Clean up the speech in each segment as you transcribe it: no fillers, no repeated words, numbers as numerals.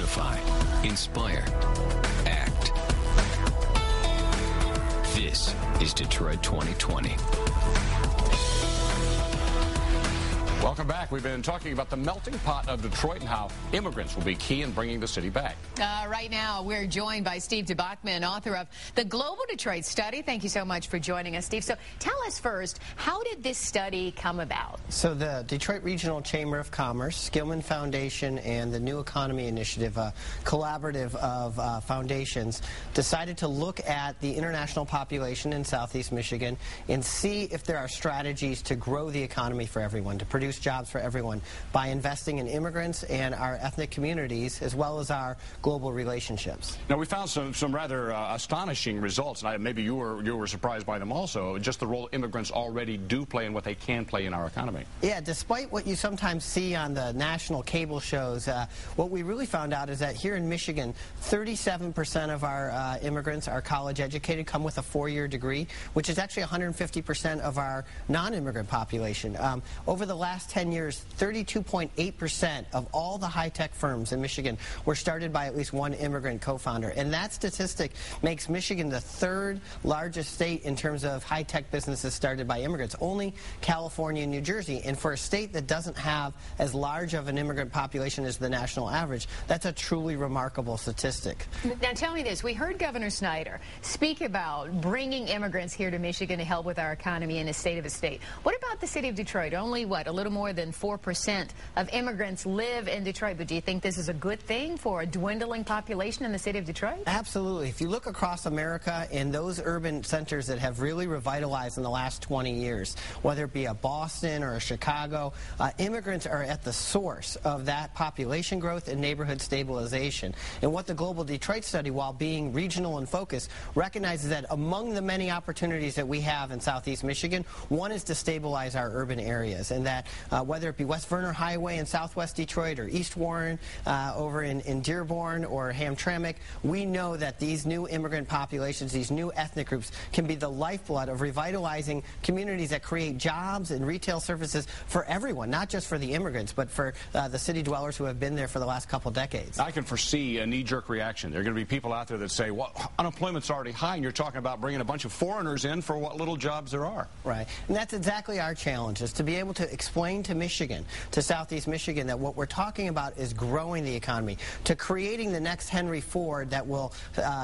Amplify, inspire, act. This is Detroit 2020. Welcome back. We've been talking about the melting pot of Detroit and how immigrants will be key in bringing the city back. Right now, we're joined by Steve DeBachman, author of the Global Detroit Study. Thank you so much for joining us, Steve. So tell us first, how did this study come about? So the Detroit Regional Chamber of Commerce, Skillman Foundation, and the New Economy Initiative, a collaborative of foundations, decided to look at the international population in Southeast Michigan and see if there are strategies to grow the economy for everyone, to produce jobs for everyone by investing in immigrants and our ethnic communities as well as our global relationships. Now, we found some rather astonishing results, and maybe you were surprised by them also, just the role immigrants already do play and what they can play in our economy. Yeah, despite what you sometimes see on the national cable shows, what we really found out is that here in Michigan, 37% of our immigrants are college educated, come with a 4-year degree, which is actually 150% of our non-immigrant population. Over the last 10 years, 32.8% of all the high-tech firms in Michigan were started by at least one immigrant co-founder. And that statistic makes Michigan the 3rd largest state in terms of high-tech businesses started by immigrants, only California and New Jersey. And for a state that doesn't have as large of an immigrant population as the national average, that's a truly remarkable statistic. Now tell me this, we heard Governor Snyder speak about bringing immigrants here to Michigan to help with our economy in a state of a state. What about the city of Detroit? Only, what, a little more than 4% of immigrants live in Detroit, but do you think this is a good thing for a dwindling population in the city of Detroit? Absolutely. If you look across America in those urban centers that have really revitalized in the last 20 years, whether it be a Boston or a Chicago, immigrants are at the source of that population growth and neighborhood stabilization. And what the Global Detroit Study, while being regional in focus, recognizes that among the many opportunities that we have in Southeast Michigan, one is to stabilize our urban areas, and that whether it be West Verner Highway in Southwest Detroit or East Warren over in Dearborn or Hamtramck, we know that these new immigrant populations, these new ethnic groups, can be the lifeblood of revitalizing communities that create jobs and retail services for everyone, not just for the immigrants, but for the city dwellers who have been there for the last couple decades. I can foresee a knee-jerk reaction. There are going to be people out there that say, well, unemployment's already high, and you're talking about bringing a bunch of foreigners in for what little jobs there are. Right. And that's exactly our challenge, is to be able to explain to Michigan, to Southeast Michigan, that what we're talking about is growing the economy, to creating the next Henry Ford that will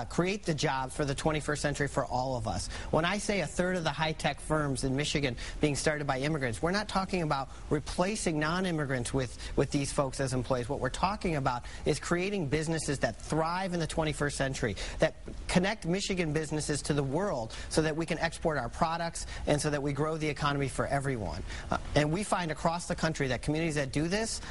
create the jobs for the 21st century for all of us. When I say a third of the high-tech firms in Michigan being started by immigrants, we're not talking about replacing non-immigrants with these folks as employees. What we're talking about is creating businesses that thrive in the 21st century, that connect Michigan businesses to the world so that we can export our products and so that we grow the economy for everyone. And we find across the country that communities that do this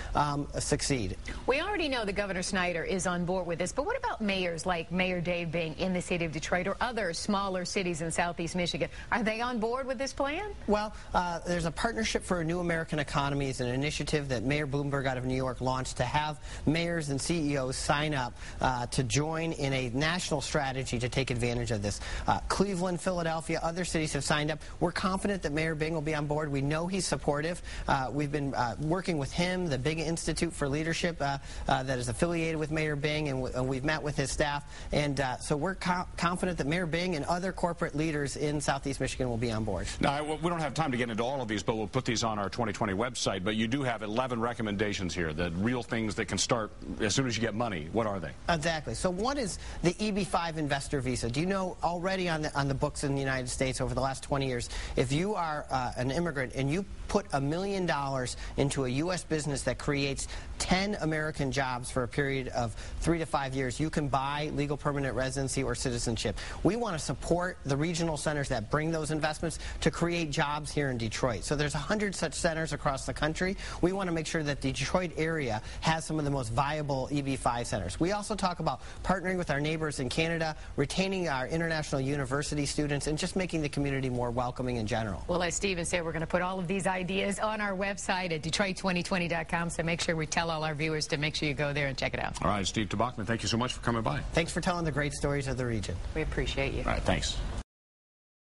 succeed. We already know that Governor Snyder is on board with this, but what about mayors like Mayor Dave Bing in the city of Detroit or other smaller cities in Southeast Michigan? Are they on board with this plan? Well, there's a Partnership for a New American Economy, is an initiative that Mayor Bloomberg out of New York launched to have mayors and CEOs sign up to join in a national strategy to take advantage of this. Cleveland, Philadelphia, other cities have signed up. We're confident that Mayor Bing will be on board. We know he's supportive. We've been working with him, the Bing Institute for Leadership that is affiliated with Mayor Bing, and we've met with his staff. And so we're confident that Mayor Bing and other corporate leaders in Southeast Michigan will be on board. Now, we don't have time to get into all of these, but we'll put these on our 2020 website. But you do have 11 recommendations here, the real things that can start as soon as you get money. What are they? Exactly. So one is the EB-5 investor visa. Do you know already on the books in the United States over the last 20 years, if you are an immigrant and you put $1 million into a U.S. business that creates 10 American jobs for a period of 3 to 5 years, you can buy legal permanent residency or citizenship. We want to support the regional centers that bring those investments to create jobs here in Detroit. So there's 100 such centers across the country. We want to make sure that the Detroit area has some of the most viable EB-5 centers. We also talk about partnering with our neighbors in Canada, retaining our international university students, and just making the community more welcoming in general. Well, as Stephen said, we're going to put all of these ideas on our website at Detroit2020.com, so make sure we tell all our viewers to make sure you go there and check it out. All right, Steve DeBachman, thank you so much for coming by. Thanks for telling the great stories of the region. We appreciate you. All right, thanks.